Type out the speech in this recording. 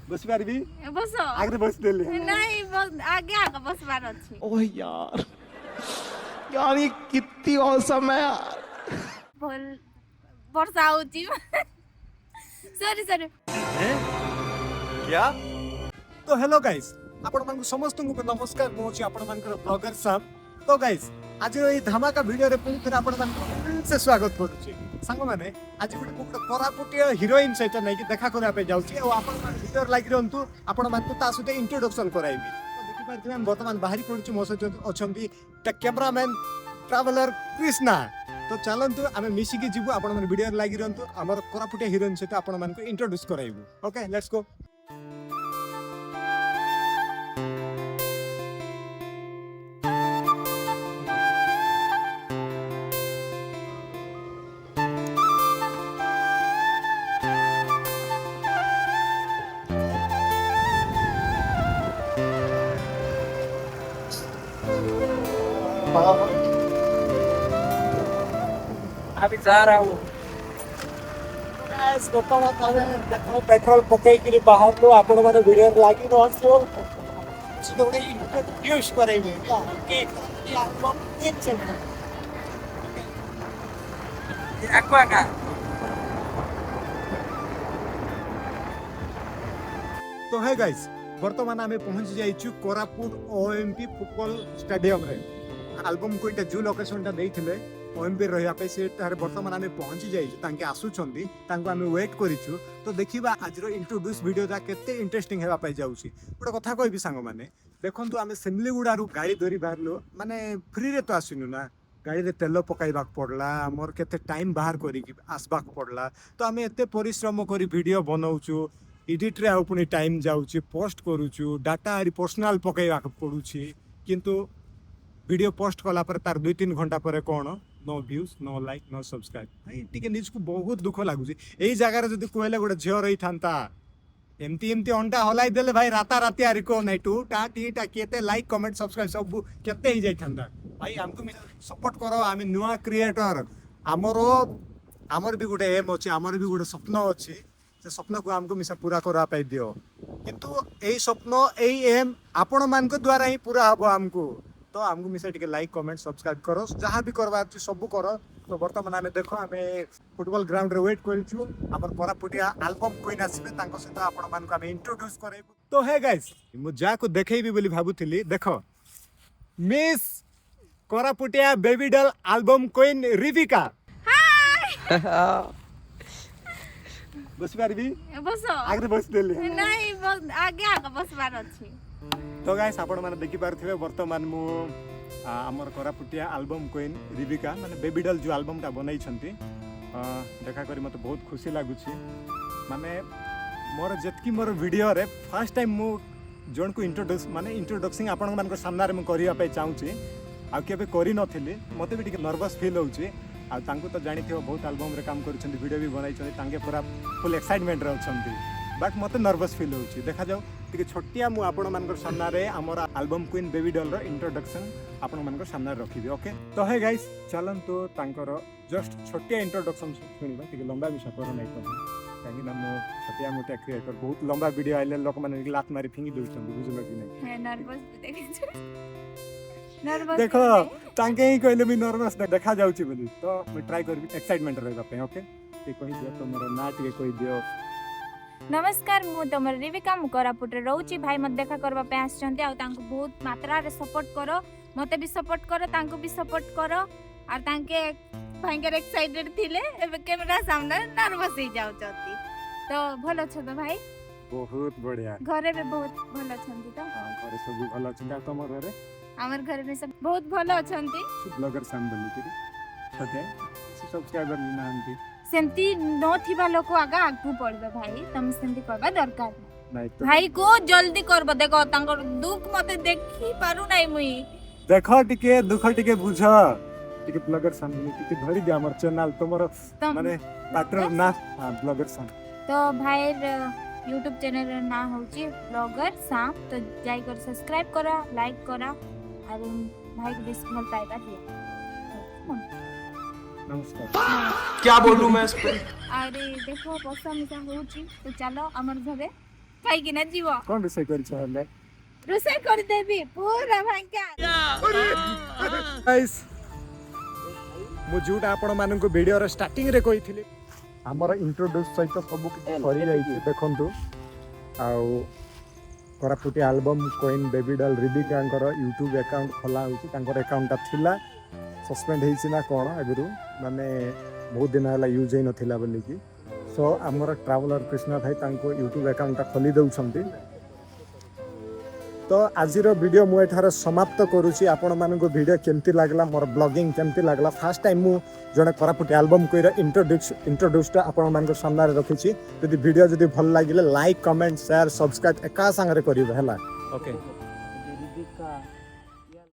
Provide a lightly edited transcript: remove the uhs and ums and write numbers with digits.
बस पारबी बस आगे बस देले नहीं बस आगे बस बार अच्छी ओह यार यार ये कितनी औसम है यार। बोल वर्षा होची सॉरी सॉरी क्या तो हेलो गाइस आपण मानक समस्त को नमस्कार पहुंची आपण मानकर ब्लॉगर साहब तो गाइस आज ये धमाका वीडियो रे पुनी फिर आपण मानक से स्वागत करूची संग माने आज गोटे कोरापुटिया हिरोइन सहित नै कि देखा करा पे जाउची और आपण मान वीडियो लाइक रहंतु आपण मानक ता सुते इंट्रोडक्शन कराइबी तो देखि पारथि हम वर्तमान बाहरी पडुची मो सहित अछंती ता कैमरामैन ट्रैवलर कृष्णा तो चलंतु आमे मिसी के जीवु आपण मन वीडियो लाइक रहंतु हमर कोरापुटिया हिरोइन सहित आपण मानक इंट्रोड्यूस कराइबु ओके लेट्स गो अभी जा रहा हूँ। पेट्रोल पकई बाहर लो आपण माने वीडियो लागी रहतो तो इंट्रोड्यूस कराइबे कि एक्वा का तो है गाइस वर्तमान आमे पहुंच जाइछु कोरापुट ओएमपी फुटबॉल स्टेडियम रे एल्बम कोइटा जो लोकेशन ता देइथिले ओएमपी रहिया पे से तार वर्तमान आमे पहुंच जाइछु तांके आसुछंदी तांको आमे वेट करिछु तो देखिबा आज रो इंट्रोड्यूस वीडियो ता केते इंटरेस्टिंग हेबा पाई जाउछि गोटे कथा कहबी सांग माने देखंतु आमे सेमलीगुडा रु गाड़ी धरि बाहरलो माने फ्री रे तो आसिनु ना गाड़ी रे तेल पकाइबाक पड़ला मोर केते टाइम बाहर करी आसबाक पड़ला तो आमे एते परिश्रम करी वीडियो बनाउछु एडिट रे आ पुनी टाइम जाउछि पोस्ट करूछु डाटा आरी पर्सनल पकाइबाक पडुछि किंतु वीडियो पोस्ट कला पर तार 2-3 घंटा पर कोन no views no like no subscribe आई टिके निज को बहुत दुख लागुछि एई जगह रे जदी कोइले गोटे झियो रही थांता एमती एमती अंडा हलाई देले भाई राता राती आरी को नै टू टा टी टा केते लाइक कमेंट सब्सक्राइब सब केते ही जाई थांता भाई हमको सपोर्ट करो आमी नुवा क्रिएटर हमर भी गोटे एम अछि हमर भी गोटे स्वप्न अछि से स्वप्न को हमको मिसा पूरा करा पाई दियो किंतु एई स्वप्न एई एम आपण मान को द्वारा ही पूरा हबो हमको तो हमको मिसा टिके लाइक कमेंट सब्सक्राइब करो जहां भी करबा अछि सब करो तो वर्तमान हमें देखो हमें फुटबॉल ग्राउंड रे वेट करिछु हमर कोरापुटिया एल्बम कोइन आसीबे तांको सहित आपण मान को हमें इंट्रोड्यूस करेबु तो हे गाइस मु जा को देखेबी बोली भाबुथिली देखो मिस कोरापुटिया बेबी डॉल एल्बम कोइन रिविका हाय बस पारबी बस आगे बस देले नहीं बस आगे बस बार अच्छी तो गाइस आपण माने देखि पारथिबे वर्तमान मु हमर कोरापुटिया एल्बम कोइन रिविका माने बेबी डॉल जो एल्बम ता बनाई छंती देखा करी मते बहुत खुशी लागुछि माने मोर जतकी मोर वीडियो रे फर्स्ट टाइम मु जोन को इंट्रोडक्शन आपण मान को सामना रे मु करिया पे चाहूची आ केबे करी नथिली मते भी टिके नर्वस फील होउची आ तांको तो जानि थियो बहुत एल्बम रे काम करिसंती वीडियो भी बनाई छंती तांके पूरा फुल एक्साइटमेंट रे छंती बट मते नर्वस फील होउची देखा जाऊ टिके छोटिया मु आपण मान को सामना रे हमर एल्बम क्वीन बेबी डॉल रो इंट्रोडक्शन आपण मान को सामना रखिबी ओके तो हे गाइस चलन तो तांकर जस्ट छोटिया इंट्रोडक्शन सुनिबा टिके लंबा विषय पर नै तो काहे ना मो छोटिया मोटा क्रिएटर बहुत लंबा वीडियो आइले लोक माने लात मारी फिंगी दोछन बुझलो कि नै है नर्वस देखे नर्वस देखो तांके ही कहले मी नर्वस देखा जाउची बोली तो मैं ट्राई करबी एक्साइटमेंट रहबा पे ओके ते कहि दियो तो मोर ना टिके कहि दियो नमस्कार मु तमर रिविका मु कोरापुट रे रहउची भाई मत देखा करबा पे आछंती आ तांको बहुत मात्रा रे सपोर्ट करो मते भी सपोर्ट करो तांको भी सपोर्ट करो और तांके भयंकर एक्साइटेड थिले एबे कैमरा सामने नर्वस ही जाउ चती तो भलो छ तो भाई बहुत बढ़िया घरे भी बहुत भलो छंती तो घरे सब भलो छ तमर घरे हमर घर में सब बहुत भलो अछंती ब्लॉगर साम बोली कि छोटे सब्सक्राइबर नांती सेंती नो थिबा लोक आगा आगु पड़बे भाई तुम सेंती करबा दरकार नहीं तो भाई को जल्दी करबो देखो तांकर दुख मते देखि पारु नै मुई देखो टिके दुख टिके बुझ टिके ब्लॉगर साम बोली टिके धरि दे हमर चैनल तमर माने पार्टनर ना हां ब्लॉगर साम तो भाई YouTube चैनल रे ना होची ब्लॉगर साम तो जाई कर सब्सक्राइब करा लाइक करा और भाई को बेस भल पाइबा दिया नमस्कार क्या बोलूं मैं इस पे अरे देखो बसा मिसा होची तो चलो अमर घरे खाई कि ना जीव कौन विषय कर छले रोसे कर देबी पूरा भांगा गाइस मु जोटा आपण मानन को वीडियो रे स्टार्टिंग रे कहिथिले हमर इंट्रोड्यूस सहित सब किछ करि जाई छी देखंतु आउ कोरापुटी एल्बम कोइन बेबी डॉल रिबिकांकर यूट्यूब अकाउंट खोला होची तांकर अकाउंट थिला सस्पेंड हेछि ना कोन अगरु माने बहुत दिन हला यूज हे नथिला बोली कि सो हमर ट्रैवलर कृष्णा भाई तांको यूट्यूब अकाउंट खोली दउ छंती तो आजिर वीडियो मु एठार समाप्त करूची आपण मानको वीडियो केमती लागला मोर ब्लॉगिंग केमती लागला फर्स्ट टाइम मु जने कोरापुटी एल्बम कोइरा इंट्रोड्यूस आपण मानको सामने रखिची यदि वीडियो जदि भल लागिले लाइक कमेंट शेयर सब्सक्राइब एका संगे करिवे हला ओके